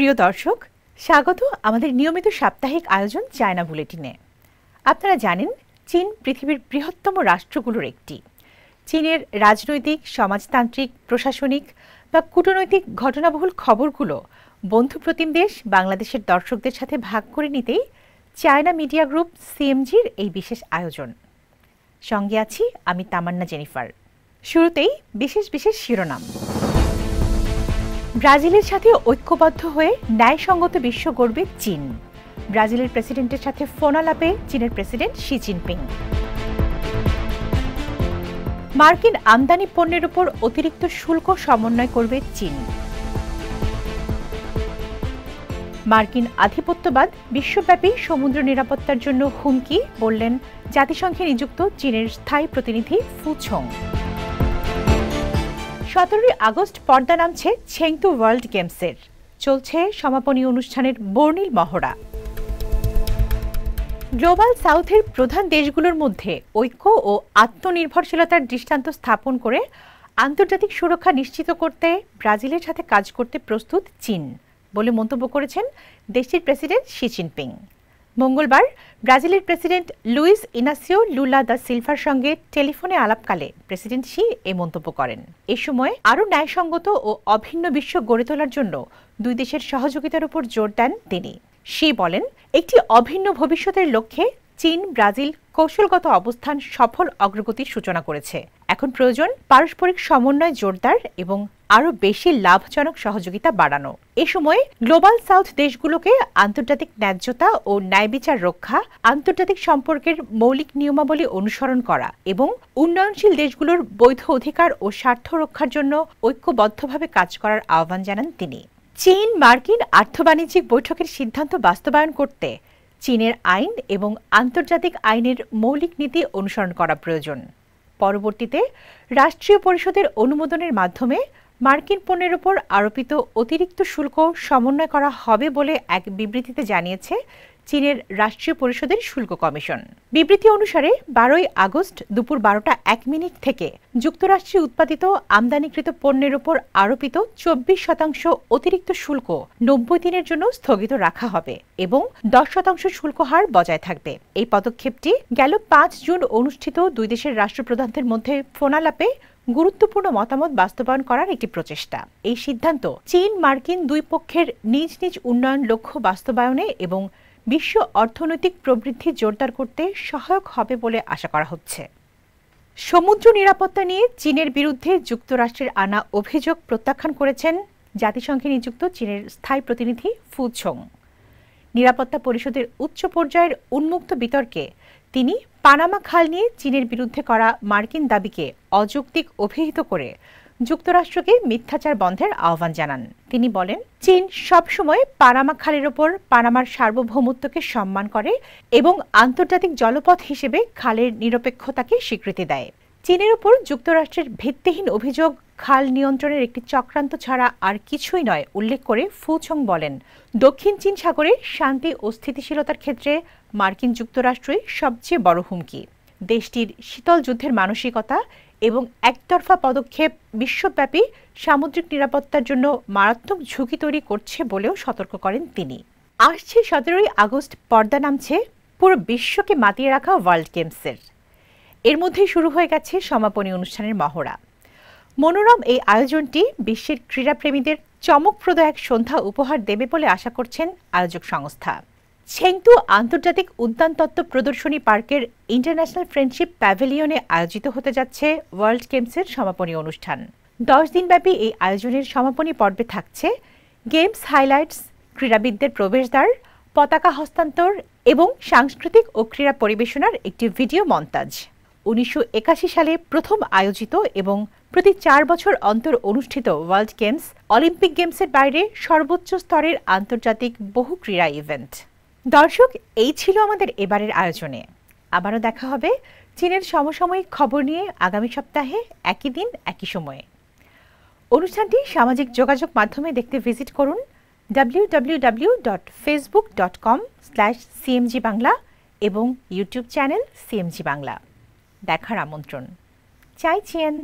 প্রিয় দর্শক, স্বাগত আমাদের নিয়মিত সাপ্তাহিক আয়োজন চায়না বুলেটিনে। আপনারা জানেন, চীন পৃথিবীর বৃহত্তম রাষ্ট্রগুলোর একটি। চীনের রাজনৈতিক, সমাজতান্ত্রিক, প্রশাসনিক বা কূটনৈতিক ঘটনাবহুল খবরগুলো বন্ধুপ্রতিম দেশ বাংলাদেশের দর্শকদের সাথে ভাগ করে নিতেই চায়না মিডিয়া গ্রুপ সিএমজির এই বিশেষ আয়োজন। সঙ্গে আছি আমি তামান্না জেনিফার। শুরুতেই বিশেষ বিশেষ শিরোনাম। ব্রাজিলের সাথে ঐক্যবদ্ধ হয়ে ন্যায়সঙ্গত বিশ্ব গড়বে চীন। ব্রাজিলের প্রেসিডেন্টের সাথে ফোনালাপে চীনের প্রেসিডেন্ট শি জিনপিং। মার্কিন আমদানি পণ্যের উপর অতিরিক্ত শুল্ক সমন্বয় করবে চীন। মার্কিন আধিপত্যবাদ বিশ্বব্যাপী সমুদ্র নিরাপত্তার জন্য হুমকি, বললেন জাতিসংঘে নিযুক্ত চীনের স্থায়ী প্রতিনিধি ফু ছোং। 17 আগস্ট পর্দা নামছে চেংতু ওয়ার্ল্ড গেমসের। চলছে সমাপনী অনুষ্ঠানের বর্ণিল মহড়া। গ্লোবাল সাউথের প্রধান দেশগুলোর মধ্যে ঐক্য ও আত্মনির্ভরশীলতার দৃষ্টান্ত স্থাপন করে আন্তর্জাতিক সুরক্ষা নিশ্চিত করতে ব্রাজিলের সাথে কাজ করতে প্রস্তুত চীন বলে মন্তব্য করেছেন দেশটির প্রেসিডেন্ট শি জিনপিং। মঙ্গলবার ব্রাজিলের প্রেসিডেন্ট লুইস ইনাসিও লুলা দা সিলভার সঙ্গে টেলিফোনে আলাপকালে প্রেসিডেন্ট শি এ মন্তব্য করেন। এ সময় আরও ন্যায়সঙ্গত ও অভিন্ন বিশ্ব গড়ে তোলার জন্য দুই দেশের সহযোগিতার উপর জোর দেন তিনি। শি বলেন, একটি অভিন্ন ভবিষ্যতের লক্ষ্যে চীন ব্রাজিল কৌশলগত অবস্থান সফল অগ্রগতির সূচনা করেছে। এখন প্রয়োজন পারস্পরিক সমন্বয় জোরদার এবং আরও বেশি লাভজনক সহযোগিতা বাড়ানো। এ সময় গ্লোবাল সাউথ দেশগুলোকে আন্তর্জাতিক ন্যায্যতা ও ন্যায়বিচার রক্ষা, আন্তর্জাতিক সম্পর্কের মৌলিক নিয়মাবলী অনুসরণ করা এবং উন্নয়নশীল দেশগুলোর বৈধ অধিকার ও স্বার্থ রক্ষার জন্য ঐক্যবদ্ধভাবে কাজ করার আহ্বান জানান তিনি। চীন মার্কিন আর্থবাণিজ্যিক বৈঠকের সিদ্ধান্ত বাস্তবায়ন করতে চীনের আইন এবং আন্তর্জাতিক আইনের মৌলিক নীতি অনুসরণ করা প্রয়োজন। পরবর্তীতে রাষ্ট্রীয় পরিষদের অনুমোদনের মাধ্যমে মার্কিন পণ্যের উপর আরোপিত অতিরিক্ত শুল্ক সমন্বয় করা হবে বলে এক বিবৃতিতে জানিয়েছে চীনের রাষ্ট্রীয় পরিষদের শুল্ক কমিশন। বিবৃতি অনুসারে 12 আগস্ট দুপুর 12:01 থেকে যুক্তরাষ্ট্রে উৎপাদিত আমদানিকৃত পণ্যের উপর আরোপিত 24% অতিরিক্ত শুল্ক 90 দিনের জন্য স্থগিত রাখা হবে এবং 10% শুল্ক হার বজায় থাকবে। এই পদক্ষেপটি গেল 5 জুন অনুষ্ঠিত দুই দেশের রাষ্ট্রপ্রধানদের মধ্যে ফোনালাপে গুরুত্বপূর্ণ মতামত বাস্তবায়ন করার একটি প্রচেষ্টা। এই সিদ্ধান্ত চীন মার্কিন দুই পক্ষের নিজ নিজ উন্নয়ন লক্ষ্য বাস্তবায়নে এবং বিশ্ব অর্থনৈতিক প্রবৃদ্ধি জোরদার করতে সহায়ক হবে বলে আশা করা হচ্ছে। সমুদ্র নিরাপত্তা নিয়ে চীনের বিরুদ্ধে যুক্তরাষ্ট্রের আনা অভিযোগ প্রত্যাখ্যান করেছেন জাতিসংঘে নিযুক্ত চীনের স্থায়ী প্রতিনিধি ফু ছোং। নিরাপত্তা পরিষদের উচ্চ পর্যায়ের উন্মুক্ত বিতর্কে তিনি পানামা খাল নিয়ে চীনের বিরুদ্ধে করা মার্কিন দাবিকে অযৌক্তিক অভিহিত করে যুক্তরাষ্ট্রকে মিথ্যাচার বন্ধের আহ্বান জানান। তিনি বলেন, চীন সবসময় পানামা খালের ওপর পানামার সার্বভৌমত্বকে সম্মান করে এবং আন্তর্জাতিক জলপথ হিসেবে খালের নিরপেক্ষতাকে স্বীকৃতি দেয়। চীনের ওপর যুক্তরাষ্ট্রের ভিত্তিহীন অভিযোগ খাল নিয়ন্ত্রণের একটি চক্রান্ত ছাড়া আর কিছুই নয় উল্লেখ করে ফু ছোং বলেন, দক্ষিণ চীন সাগরে শান্তি ও স্থিতিশীলতার ক্ষেত্রে মার্কিন যুক্তরাষ্ট্রই সবচেয়ে বড় হুমকি। দেশটির শীতল যুদ্ধের মানসিকতা এবং একতরফা পদক্ষেপ বিশ্বব্যাপী সামুদ্রিক নিরাপত্তার জন্য মারাত্মক ঝুঁকি তৈরি করছে বলেও সতর্ক করেন তিনি। আসছে 17 আগস্ট পর্দা নামছে পুরো বিশ্বকে মাতিয়ে রাখা ওয়ার্ল্ড গেমসের। এর মধ্যেই শুরু হয়ে গেছে সমাপনী অনুষ্ঠানের মহড়া। মনোরম এই আয়োজনটি বিশ্বের ক্রীড়াপ্রেমীদের চমকপ্রদ এক সন্ধ্যা উপহার দেবে বলে আশা করছেন আয়োজক সংস্থা। চেংতু আন্তর্জাতিক উদ্যানতত্ত্ব প্রদর্শনী পার্কের ইন্টারন্যাশনাল ফ্রেন্ডশিপ প্যাভিলিয়নে আয়োজিত হতে যাচ্ছে ওয়ার্ল্ড গেমসের সমাপনী অনুষ্ঠান। 10 দিনব্যাপী এই আয়োজনের সমাপনী পর্বে থাকছে গেমস হাইলাইটস, ক্রীড়াবিদদের প্রবেশদ্বার, পতাকা হস্তান্তর এবং সাংস্কৃতিক ও ক্রীড়া পরিবেশনার একটি ভিডিও মন্তাজ। 1981 সালে প্রথম আয়োজিত এবং প্রতি 4 বছর অন্তর অনুষ্ঠিত ওয়ার্ল্ড গেমস অলিম্পিক গেমসের বাইরে সর্বোচ্চ স্তরের আন্তর্জাতিক বহু ক্রীড়া ইভেন্ট। দর্শক, এই ছিল আমাদের এবারের আয়োজনে। আবারও দেখা হবে চীনের সমসাময়িক খবর নিয়ে আগামী সপ্তাহে একই দিন একই সময়ে। অনুষ্ঠানটি সামাজিক যোগাযোগ মাধ্যমে দেখতে ভিজিট করুন www.facebook.com/cmg বাংলা এবং ইউটিউব চ্যানেল সিএমজি বাংলা। দেখার আমন্ত্রণ চাইছেন।